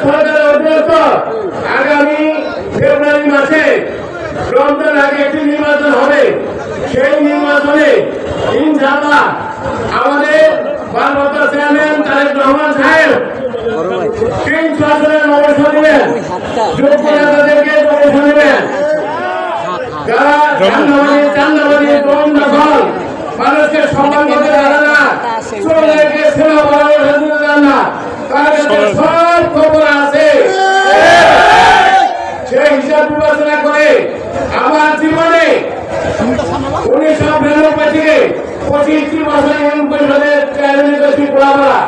সরকারের অধীনস্থ আগামী ফেব্রুয়ারি মাসে রমজান আগে একটি নির্বাচন হবে। সেই নির্বাচনে ইনশাআল্লাহ আমাদের ভারপ্রাপ্ত চেয়ারম্যান তারেক রহমান সাহেব 300 আসনের নমিনেশন দিবেন, যোগ্য নেতাদেরকে নমিনেশন দিবেন। যারা চান্দাবাদী দম দখল মানুষকে সম্মান করতে জানে না, চোরদেরকে সেবা ভালোবাসা দিতে জানে না, তার কাছে সব খবর আছে। সেই হিসাব বিবেচনা করে আমার জীবনে 1999 থেকে 25 বছর ইউনিয়ন পরিষদের চেয়ারম্যান করেছি পোড়াপাড়া,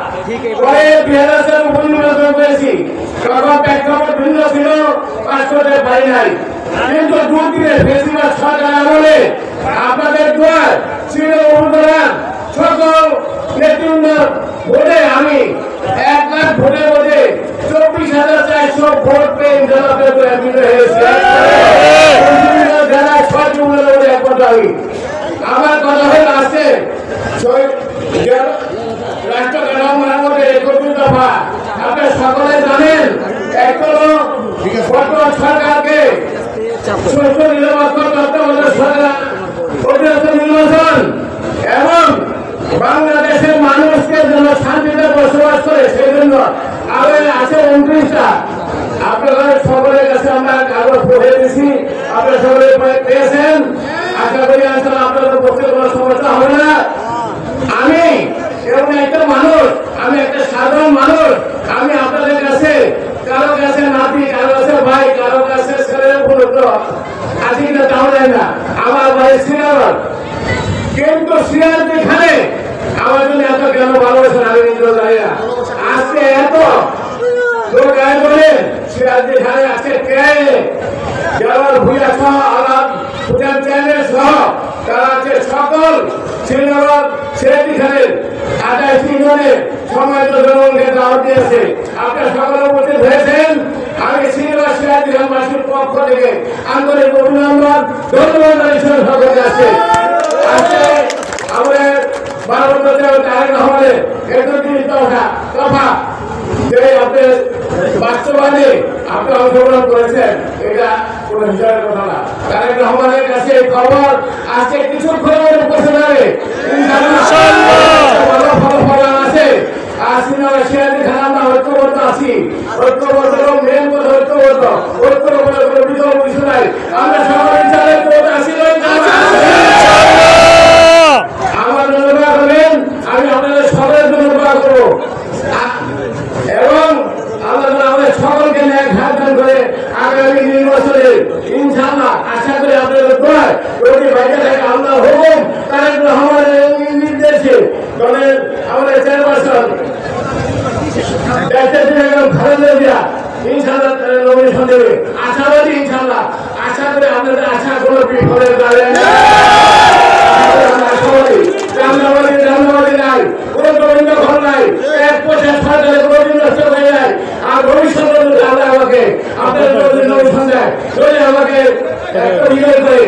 পরে 2000 সালে উপনির্বাচন করেছি। তখন প্রেক্ষাপট ভিন্ন ছিল, পাস করতে পারি নাই, কিন্তু দুদিনের বেশিরভাগ সরকার আমলে আপনাদের দোয়ার ছিল উপজেলার সকল নেতৃবৃন্দ ভোটে আমি 1 লাখ ভোটের মধ্যে 24,400 ভোট পেয়ে আমার কথা হয়ে আসছে রাষ্ট্র কাঠামোর মধ্যে 31 দফা। আপনারা সকলে জানেন এখনো বর্তমান সরকারকে সুষ্ঠু নির্বাচন করতে হলে সরকার নির্বাচন এবং বাংলাদেশের মানুষকে যেন শান্তিতে বসবাস করে সেই জন্য আগে আছে 29টা। আপনাদের সকলের কাছে আমরা কাগজ পড়ে দিয়েছি, আপনারা সকলে পেয়েছেন। আশা করি আপনাদের পক্ষে কোনো সমস্যা হবে না। আমি এরকম একটা মানুষ, আমি একটা সাধারণ মানুষ, আমি আপনাদের কাছে কারো কাছে নাতি, কারো কাছে ভাই, কারো কাছে ছেলে উপলব্ধ আছি কিনা তাও যায় না। আমার ভাই শ্রীনগর, কিন্তু শ্রীনগর যেখানে আমার জন্য এত কেন ভালোবাসেন আমি নিজেও জানি না। আজকে এত লোক আয় করে শ্রীনগর যেখানে আছে কে যারা ভুইয়া সহ আলাপ পূজার চ্যানেল সহ তারা আছে সকল শ্রীনগর সেখানের 28 ইউনিয়নের সম্মানিত জনগণকে দাওয়াত দিয়েছে। আপনারা সকলে উপস্থিত হয়েছেন। আমি শ্রীনগর সিরাজগঞ্জবাসীর পক্ষ থেকে আন্তরিক অভিনন্দন ধন্যবাদ জানাই সকলকে। আছে আজকে আমাদের ভারপ্রাপ্ত তারেক রহমানের 31 দফা যে আপনার বাস্তবায়নে আপনি অংশগ্রহণ করেছেন, এটা কোন হিসাবের কথা না। তারেক রহমানের কাছে খবর আজকে কিছু খবর উপস্থিত হবে ভালো ফলাফল আছে। আর শ্রীনগর সিরাজি খান আমরা ঐক্যবদ্ধ আছি, ঐক্যবদ্ধ মেন কথা ঐক্যবদ্ধ, ঐক্যবদ্ধ কোনো বিকল্প কিছু নাই। আমরা সবাই আছি। আমার জন্য করবেন, আমি আপনাদের সকলের জন্য দোয়া করবো এবং আল্লাহ আমাদের সকলকে ন্যায় হাত দান করে আগামী নির্বাচনে ইনশাআল্লাহ আশা করি আপনাদের দোয়ায় যদি বাইরে থাকে আল্লাহ হুকুম তারেক রহমানের নির্দেশে দলের আমাদের চেয়ারপারসন খালেদা জিয়া ইনশাআল্লাহ নমিনেশন দেবে। আশাবাদী ইনশাআল্লাহ, আশা করি আপনাদের আশা কোনো বিফলের কারণে জানবাদী নাই, কোনো গোবিন্দ ঘর নাই, 1 পয়সা সরকারের গোবিন্দ নষ্ট হয়ে যায়। আর ভবিষ্যতে আল্লাহ আমাকে আপনাদের নমিনেশন দেয়, যদি আমাকে করে